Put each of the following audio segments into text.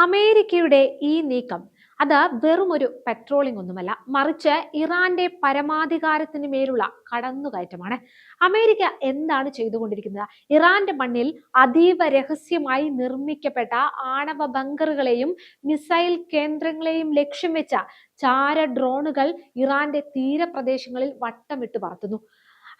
അമേരിക്കയുടെ ഈ നീക്കം അത് വെറും ഒരു പെട്രോളിംഗ് ഒന്നുമല്ല, മറിച്ച് ഇറാന്റെ പരമാധികാരത്തിന് മേലുള്ള കടന്നുകയറ്റമാണ്. അമേരിക്ക എന്താണ് ചെയ്തുകൊണ്ടിരിക്കുന്നത്? ഇറാന്റെ മണ്ണിൽ അതീവ രഹസ്യമായി നിർമ്മിക്കപ്പെട്ട ആണവ ബങ്കറുകളെയും മിസൈൽ കേന്ദ്രങ്ങളെയും ലക്ഷ്യം വെച്ച ചാര ഡ്രോണുകൾ ഇറാന്റെ തീരപ്രദേശങ്ങളിൽ വട്ടമിട്ട് പറത്തുന്നു.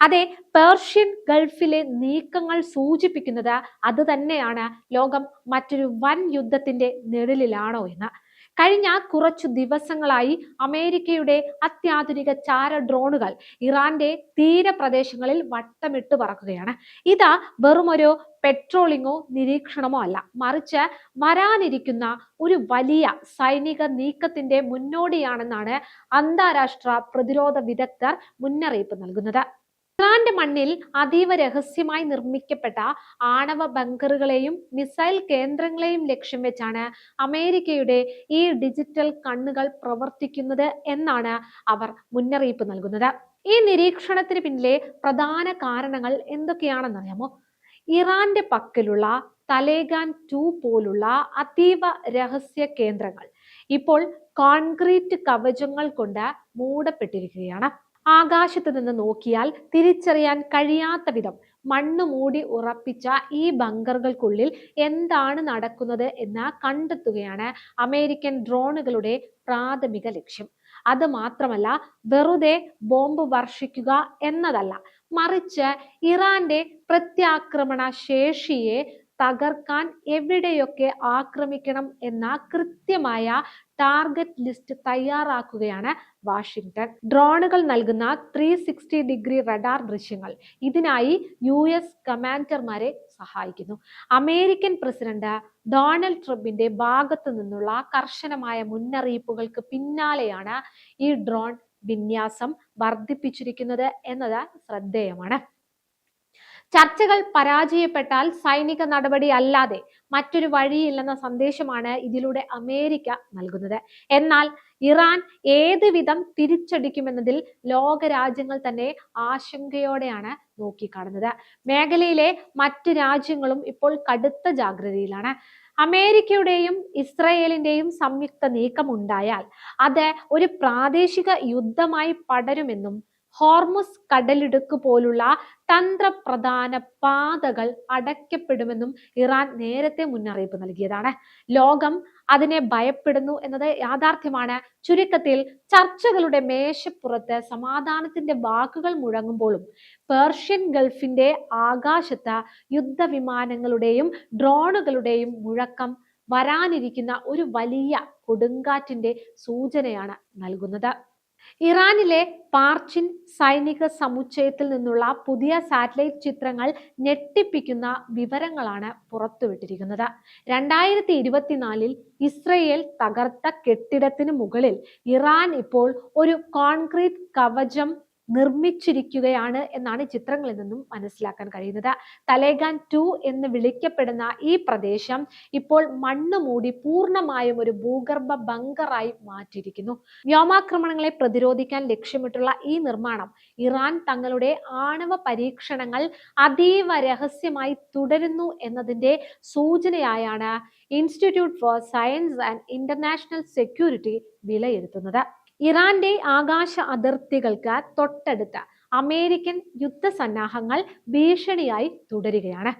അതെ, പേർഷ്യൻ ഗൾഫിലെ നീക്കങ്ങൾ സൂചിപ്പിക്കുന്നത് അത് തന്നെയാണ്. ലോകം മറ്റൊരു വൻ യുദ്ധത്തിന്റെ നിഴലിലാണോ എന്ന്. കഴിഞ്ഞ കുറച്ചു ദിവസങ്ങളായി അമേരിക്കയുടെ അത്യാധുനിക ചാര ഡ്രോണുകൾ ഇറാന്റെ തീരപ്രദേശങ്ങളിൽ വട്ടമിട്ട് പറക്കുകയാണ്. ഇത് വെറുമൊരു പെട്രോളിങ്ങോ നിരീക്ഷണമോ അല്ല, മറിച്ച് വരാനിരിക്കുന്ന ഒരു വലിയ സൈനിക നീക്കത്തിന്റെ മുന്നോടിയാണെന്നാണ് അന്താരാഷ്ട്ര പ്രതിരോധ വിദഗ്ധർ മുന്നറിയിപ്പ് നൽകുന്നത്. ഇറാന്റെ മണ്ണിൽ അതീവ രഹസ്യമായി നിർമ്മിക്കപ്പെട്ട ആണവ ബങ്കറുകളെയും മിസൈൽ കേന്ദ്രങ്ങളെയും ലക്ഷ്യം വെച്ചാണ് അമേരിക്കയുടെ ഈ ഡിജിറ്റൽ കണ്ണുകൾ പ്രവർത്തിക്കുന്നത് എന്നാണ് അവർ മുന്നറിയിപ്പ് നൽകുന്നത്. ഈ നിരീക്ഷണത്തിന് പിന്നിലെ പ്രധാന കാരണങ്ങൾ എന്തൊക്കെയാണെന്നറിയാമോ? ഇറാന്റെ പക്കലുള്ള തലേഗാൻ 2 പോലുള്ള അതീവ രഹസ്യ കേന്ദ്രങ്ങൾ ഇപ്പോൾ കോൺക്രീറ്റ് കവചങ്ങൾ കൊണ്ട് മൂടപ്പെട്ടിരിക്കുകയാണ്. ആകാശത്ത് നിന്ന് നോക്കിയാൽ തിരിച്ചറിയാൻ കഴിയാത്ത വിധം മണ്ണ് മൂടി ഉറപ്പിച്ച ഈ ബങ്കറുകൾക്കുള്ളിൽ എന്താണ് നടക്കുന്നത് എന്ന് കണ്ടെത്തുകയാണ് അമേരിക്കൻ ഡ്രോണുകളുടെ പ്രാഥമിക ലക്ഷ്യം. അത് മാത്രമല്ല, വെറുതെ ബോംബ് വർഷിക്കുക എന്നതല്ല, മറിച്ച് ഇറാന്റെ പ്രത്യാക്രമണ ശേഷിയെ തകർക്കാൻ എവിടെയൊക്കെ ആക്രമിക്കണം എന്ന കൃത്യമായ ടാർഗറ്റ് ലിസ്റ്റ് തയ്യാറാക്കുകയാണ് വാഷിംഗ്ടൺ. ഡ്രോണുകൾ നൽകുന്ന 360 ഡിഗ്രി റഡാർ ദൃശ്യങ്ങൾ ഇതിനായി US കമാൻഡർമാരെ സഹായിക്കുന്നു. അമേരിക്കൻ പ്രസിഡന്റ് ഡൊണാൾഡ് ട്രംപിന്റെ ഭാഗത്തു നിന്നുള്ള കർശനമായ മുന്നറിയിപ്പുകൾക്ക് പിന്നാലെയാണ് ഈ ഡ്രോൺ വിന്യാസം വർദ്ധിപ്പിച്ചിരിക്കുന്നത് എന്നത് ശ്രദ്ധേയമാണ്. ചർച്ചകൾ പരാജയപ്പെട്ടാൽ സൈനിക നടപടി അല്ലാതെ മറ്റൊരു വഴിയില്ലെന്ന സന്ദേശമാണ് ഇതിലൂടെ അമേരിക്ക നൽകുന്നത്. എന്നാൽ ഇറാൻ ഏത് വിധം തിരിച്ചടിക്കുമെന്നതിൽ ലോകരാജ്യങ്ങൾ തന്നെ ആശങ്കയോടെയാണ് നോക്കിക്കാണുന്നത്. മേഖലയിലെ മറ്റു രാജ്യങ്ങളും ഇപ്പോൾ കടുത്ത ജാഗ്രതയിലാണ്. അമേരിക്കയുടെയും ഇസ്രയേലിന്റെയും സംയുക്ത നീക്കം ഉണ്ടായാൽ അത് ഒരു പ്രാദേശിക യുദ്ധമായി പടരുമെന്നും ഹോർമുസ് കടലിടുക്ക് പോലുള്ള തന്ത്രപ്രധാന പാതകൾ അടയ്ക്കപ്പെടുമെന്നും ഇറാൻ നേരത്തെ മുന്നറിയിപ്പ് നൽകിയതാണ്. ലോകം അതിനെ ഭയപ്പെടുന്നു എന്നത് യാഥാർത്ഥ്യമാണ്. ചുരുക്കത്തിൽ, ചർച്ചകളുടെ മേശപ്പുറത്ത് സമാധാനത്തിന്റെ വാക്കുകൾ മുഴങ്ങുമ്പോഴും പേർഷ്യൻ ഗൾഫിന്റെ ആകാശത്ത് യുദ്ധവിമാനങ്ങളുടെയും ഡ്രോണുകളുടെയും മുഴക്കം വരാനിരിക്കുന്ന ഒരു വലിയ കൊടുങ്കാറ്റിന്റെ സൂചനയാണ് നൽകുന്നത്. ഇറാനിലെ പാർച്ചിൻ സൈനിക സമുച്ചയത്തിൽ നിന്നുള്ള പുതിയ സാറ്റലൈറ്റ് ചിത്രങ്ങൾ ഞെട്ടിപ്പിക്കുന്ന വിവരങ്ങളാണ് പുറത്തുവിട്ടിരിക്കുന്നത്. 2024 ഇസ്രയേൽ തകർത്ത കെട്ടിടത്തിന് മുകളിൽ ഇറാൻ ഇപ്പോൾ ഒരു കോൺക്രീറ്റ് കവചം നിർമ്മിച്ചിരിക്കുകയാണ് എന്നാണ് ചിത്രങ്ങളിൽ നിന്നും മനസ്സിലാക്കാൻ കഴിയുന്നത്. തലേഗാൻ 2 എന്ന് വിളിക്കപ്പെടുന്ന ഈ പ്രദേശം ഇപ്പോൾ മണ്ണ് മൂടി പൂർണ്ണമായും ഒരു ഭൂഗർഭ ബങ്കറായി മാറ്റിയിരിക്കുന്നു. വ്യോമാക്രമണങ്ങളെ പ്രതിരോധിക്കാൻ ലക്ഷ്യമിട്ടുള്ള ഈ നിർമ്മാണം ഇറാൻ തങ്ങളുടെ ആണവ പരീക്ഷണങ്ങൾ അതീവ രഹസ്യമായി തുടരുന്നു എന്നതിന്റെ സൂചനയായാണ് institute for science and international security വിലയിരുത്തുന്നത്. ഇറാന്റെ ആകാശ അതിർത്തികൾക്ക് തൊട്ടടുത്ത് അമേരിക്കൻ യുദ്ധസന്നാഹങ്ങൾ ഭീഷണിയായി തുടരുകയാണ്.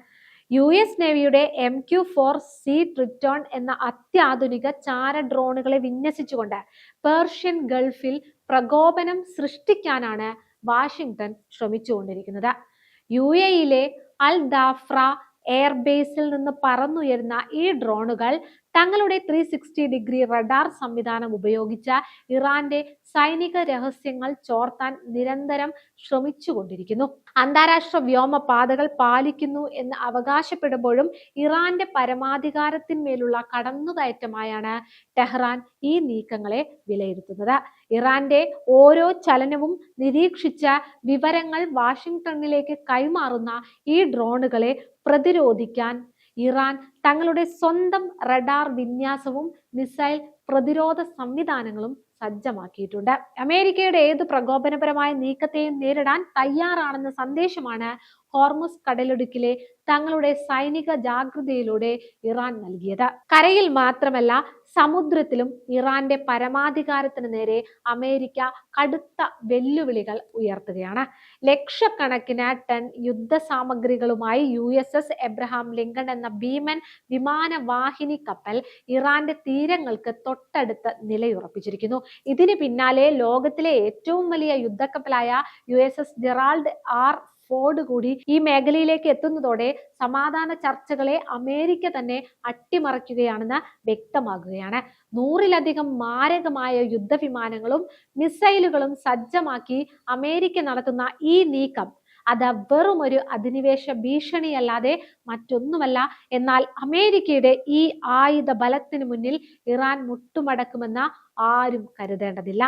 US നേവിയുടെ MQ-4C ട്രിറ്റോൺ എന്ന അത്യാധുനിക ചാര ഡ്രോണുകളെ വിന്യസിച്ചുകൊണ്ട് പേർഷ്യൻ ഗൾഫിൽ പ്രകോപനം സൃഷ്ടിക്കാനാണ് വാഷിംഗ്ടൺ ശ്രമിച്ചുകൊണ്ടിരിക്കുന്നത്. UAE അൽ ദാഫ്ര എയർബേസിൽ നിന്ന് പറന്നുയരുന്ന ഈ ഡ്രോണുകൾ തങ്ങളുടെ 360 ഡിഗ്രി റഡാർ സംവിധാനം ഉപയോഗിച്ച് ഇറാന്റെ സൈനിക രഹസ്യങ്ങൾ ചോർത്താൻ നിരന്തരം ശ്രമിച്ചുകൊണ്ടിരിക്കുന്നു. അന്താരാഷ്ട്ര വ്യോമപാതകൾ പാലിക്കുന്നു എന്ന് അവകാശപ്പെടുമ്പോഴും ഇറാന്റെ പരമാധികാരത്തിന്മേലുള്ള കടന്നുകയറ്റമായാണ് ടെഹ്റാൻ ഈ നീക്കങ്ങളെ വിലയിരുത്തുന്നത്. ഇറാന്റെ ഓരോ ചലനവും നിരീക്ഷിച്ച വിവരങ്ങൾ വാഷിംഗ്ടണിലേക്ക് കൈമാറുന്ന ഈ ഡ്രോണുകളെ പ്രതിരോധിക്കാൻ ഇറാൻ തങ്ങളുടെ സ്വന്തം റഡാർ വിന്യാസവും മിസൈൽ പ്രതിരോധ സംവിധാനങ്ങളും സജ്ജമാക്കിയിട്ടുണ്ട്. അമേരിക്കയുടെ ഏത് പ്രകോപനപരമായ നീക്കത്തെയും നേരിടാൻ തയ്യാറാണെന്ന സന്ദേശമാണ് ഹോർമുസ് കടലിടുക്കിലെ തങ്ങളുടെ സൈനിക ജാഗ്രതയിലൂടെ ഇറാൻ നൽകിയത്. കരയിൽ മാത്രമല്ല സമുദ്രത്തിലും ഇറാന്റെ പരമാധികാരത്തിന് നേരെ അമേരിക്ക കടുത്ത വെല്ലുവിളികൾ ഉയർത്തുകയാണ്. ലക്ഷക്കണക്കിന് ടൺ യുദ്ധസാമഗ്രികളുമായി USS എബ്രഹാം ലിങ്കൺ എന്ന ഭീമൻ വിമാനവാഹിനി കപ്പൽ ഇറാന്റെ തീരങ്ങൾക്ക് തൊട്ടടുത്ത് നിലയുറപ്പിച്ചിരിക്കുന്നു. ഇതിന് പിന്നാലെ ലോകത്തിലെ ഏറ്റവും വലിയ യുദ്ധക്കപ്പലായ USS ജെറാൾഡ് R. ഫോർഡ് കൂടി ഈ മേഖലയിലേക്ക് എത്തുന്നതോടെ സമാധാന ചർച്ചകളെ അമേരിക്ക തന്നെ അട്ടിമറിക്കുകയാണെന്ന് വ്യക്തമാകുകയാണ്. 100-ലധികം മാരകമായ യുദ്ധവിമാനങ്ങളും മിസൈലുകളും സജ്ജമാക്കി അമേരിക്ക നടത്തുന്ന ഈ നീക്കം അത് വെറും ഒരു അധിനിവേശ ഭീഷണിയല്ലാതെ മറ്റൊന്നുമല്ല. എന്നാൽ അമേരിക്കയുടെ ഈ ആയുധ ബലത്തിന് മുന്നിൽ ഇറാൻ മുട്ടുമടക്കുമെന്ന് ആരും കരുതേണ്ടതില്ല.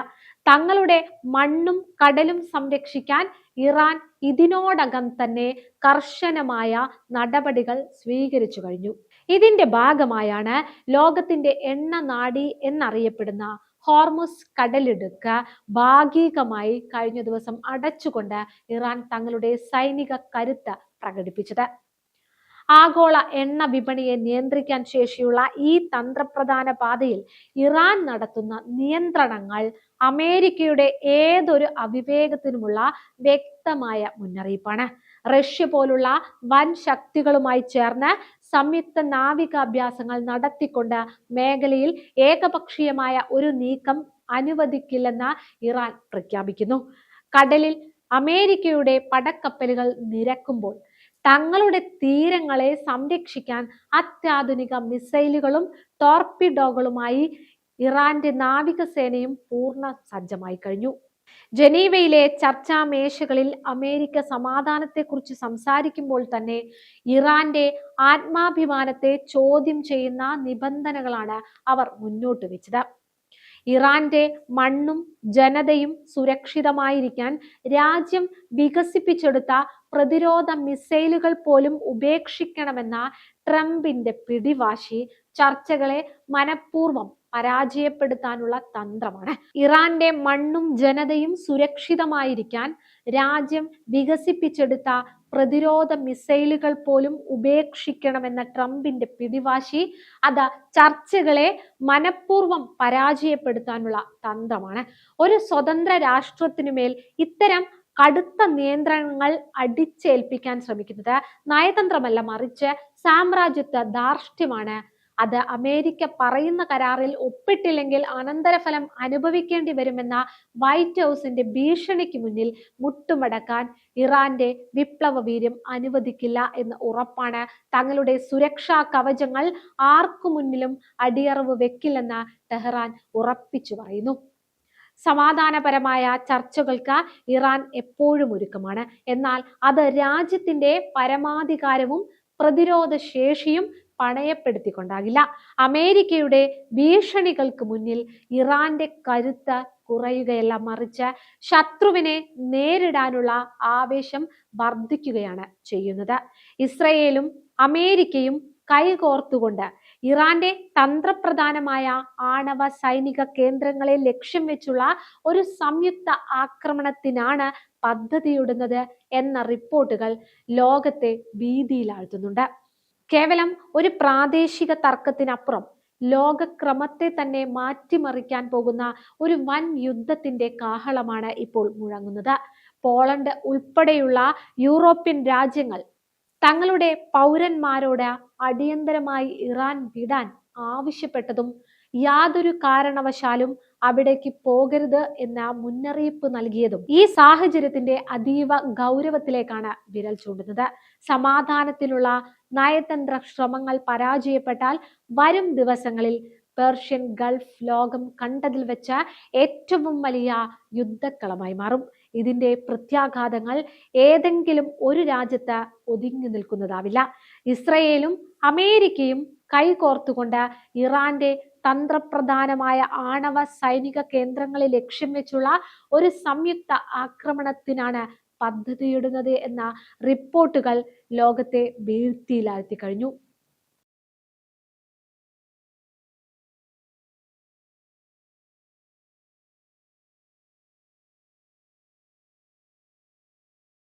തങ്ങളുടെ മണ്ണും കടലും സംരക്ഷിക്കാൻ ഇറാൻ ഇതിനോടകം തന്നെ കർശനമായ നടപടികൾ സ്വീകരിച്ചു കഴിഞ്ഞു. ഇതിന്റെ ഭാഗമായാണ് ലോകത്തിന്റെ എണ്ണ നാഡി എന്നറിയപ്പെടുന്ന ഹോർമുസ് കടലിടുക്ക് ഭാഗികമായി കഴിഞ്ഞ ദിവസം അടച്ചുകൊണ്ട് ഇറാൻ തങ്ങളുടെ സൈനിക കരുത്ത് പ്രകടിപ്പിച്ചത്. ആഗോള എണ്ണ വിപണിയെ നിയന്ത്രിക്കാൻ ശേഷിയുള്ള ഈ തന്ത്രപ്രധാന പാതയിൽ ഇറാൻ നടത്തുന്ന നിയന്ത്രണങ്ങൾ അമേരിക്കയുടെ ഏതൊരു അവിവേകത്തിനുമുള്ള വ്യക്തമായ മുന്നറിയിപ്പാണ്. റഷ്യ പോലുള്ള വൻ ശക്തികളുമായി ചേർന്ന് സംയുക്ത നാവികാഭ്യാസങ്ങൾ നടത്തിക്കൊണ്ട് മേഖലയിൽ ഏകപക്ഷീയമായ ഒരു നീക്കം അനുവദിക്കില്ലെന്ന് ഇറാൻ പ്രഖ്യാപിക്കുന്നു. കടലിൽ അമേരിക്കയുടെ പടക്കപ്പലുകൾ നിരക്കുമ്പോൾ തങ്ങളുടെ തീരങ്ങളെ സംരക്ഷിക്കാൻ അത്യാധുനിക മിസൈലുകളും ടോർപിഡോകളുമായി ഇറാന്റെ നാവികസേനയും പൂർണ്ണ സജ്ജമായി കഴിഞ്ഞു. ജനീവയിലെ ചർച്ചാ മേശകളിൽ അമേരിക്ക സമാധാനത്തെക്കുറിച്ച് സംസാരിക്കുമ്പോൾ തന്നെ ഇറാന്റെ ആത്മാഭിമാനത്തെ ചോദ്യം ചെയ്യുന്ന നിബന്ധനകളാണ് അവർ മുന്നോട്ട് വെച്ചത്. ഇറാന്റെ മണ്ണും ജനതയും സുരക്ഷിതമായിരിക്കാൻ രാജ്യം വികസിപ്പിച്ചെടുത്ത പ്രതിരോധ മിസൈലുകൾ പോലും ഉപേക്ഷിക്കണമെന്ന ട്രംപിന്റെ പിടിവാശി ചർച്ചകളെ മനഃപൂർവ്വം പരാജയപ്പെടുത്താനുള്ള തന്ത്രമാണ്. ഇറാന്റെ മണ്ണും ജനതയും സുരക്ഷിതമായിരിക്കാൻ രാജ്യം വികസിപ്പിച്ചെടുത്ത പ്രതിരോധ മിസൈലുകൾ പോലും ഉപേക്ഷിക്കണമെന്ന ട്രംപിന്റെ പിടിവാശി അത് ചർച്ചകളെ മനഃപൂർവ്വം പരാജയപ്പെടുത്താനുള്ള തന്ത്രമാണ്. ഒരു സ്വതന്ത്ര രാഷ്ട്രത്തിനുമേൽ ഇത്തരം കടുത്ത നിയന്ത്രണങ്ങൾ അടിച്ചേൽപ്പിക്കാൻ ശ്രമിക്കുന്നത് നയതന്ത്രമല്ല, മറിച്ച് സാമ്രാജ്യത്വ ധാർഷ്ട്യമാണ്. അത് അമേരിക്ക പറയുന്ന കരാറിൽ ഒപ്പിട്ടില്ലെങ്കിൽ അനന്തരഫലം അനുഭവിക്കേണ്ടി വരുമെന്ന വൈറ്റ് ഹൗസിന്റെ ഭീഷണിക്ക് മുന്നിൽ മുട്ടുമടക്കാൻ ഇറാന്റെ വിപ്ലവ വീര്യം അനുവദിക്കില്ല എന്ന് ഉറപ്പാണ്. തങ്ങളുടെ സുരക്ഷാ കവചങ്ങൾ ആർക്കു മുന്നിലും അടിയറവ് വെക്കില്ലെന്ന് ടെഹ്റാൻ ഉറപ്പിച്ചു പറയുന്നു. സമാധാനപരമായ ചർച്ചകൾക്ക് ഇറാൻ എപ്പോഴും ഒരുക്കമാണ്. എന്നാൽ അത് രാജ്യത്തിന്റെ പരമാധികാരവും പ്രതിരോധ ശേഷിയും പണയപ്പെടുത്തിക്കൊണ്ടാകില്ല. അമേരിക്കയുടെ ഭീഷണികൾക്ക് മുന്നിൽ ഇറാന്റെ കരുത്ത് കുറയുകയല്ല, മറിച്ച് ശത്രുവിനെ നേരിടാനുള്ള ആവേശം വർദ്ധിക്കുകയാണ് ചെയ്യുന്നത്. ഇസ്രയേലും അമേരിക്കയും കൈകോർത്തുകൊണ്ട് ഇറാന്റെ തന്ത്രപ്രധാനമായ ആണവ സൈനിക കേന്ദ്രങ്ങളെ ലക്ഷ്യം വെച്ചുള്ള ഒരു സംയുക്ത ആക്രമണത്തിനാണ് പദ്ധതിയിടുന്നത് എന്ന റിപ്പോർട്ടുകൾ ലോകത്തെ ഭീതിയിലാഴ്ത്തുന്നുണ്ട്. കേവലം ഒരു പ്രാദേശിക തർക്കത്തിനപ്പുറം ലോകക്രമത്തെ തന്നെ മാറ്റിമറിക്കാൻ പോകുന്ന ഒരു വൻ യുദ്ധത്തിന്റെ കാഹളമാണ് ഇപ്പോൾ മുഴങ്ങുന്നത്. പോളണ്ട് ഉൾപ്പെടെയുള്ള യൂറോപ്യൻ രാജ്യങ്ങൾ തങ്ങളുടെ പൗരന്മാരോട് അടിയന്തരമായി ഇറാൻ വിടാൻ ആവശ്യപ്പെട്ടതും യാതൊരു കാരണവശാലും അവിടേക്ക് പോകരുത് എന്ന മുന്നറിയിപ്പ് നൽകിയതും ഈ സാഹചര്യത്തിന്റെ അതീവ ഗൗരവത്തിലേക്കാണ് വിരൽ ചൂണ്ടുന്നത്. സമാധാനത്തിനുള്ള നയതന്ത്ര ശ്രമങ്ങൾ പരാജയപ്പെട്ടാൽ വരും ദിവസങ്ങളിൽ പേർഷ്യൻ ഗൾഫ് ലോകം കണ്ടതിൽ വെച്ച ഏറ്റവും വലിയ യുദ്ധക്കളമായി മാറും. ഇതിന്റെ പ്രത്യാഘാതങ്ങൾ ഏതെങ്കിലും ഒരു രാജ്യത്ത് ഒതുങ്ങി നിൽക്കുന്നതാവില്ല. ഇസ്രയേലും അമേരിക്കയും കൈകോർത്തുകൊണ്ട് ഇറാന്റെ തന്ത്രപ്രധാനമായ ആണവ സൈനിക കേന്ദ്രങ്ങളെ ലക്ഷ്യം വെച്ചുള്ള ഒരു സംയുക്ത ആക്രമണത്തിനാണ് പദ്ധതിയിടുന്നത് എന്ന റിപ്പോർട്ടുകൾ ലോകത്തെ ഭീതിയിലാഴ്ത്തി കഴിഞ്ഞു.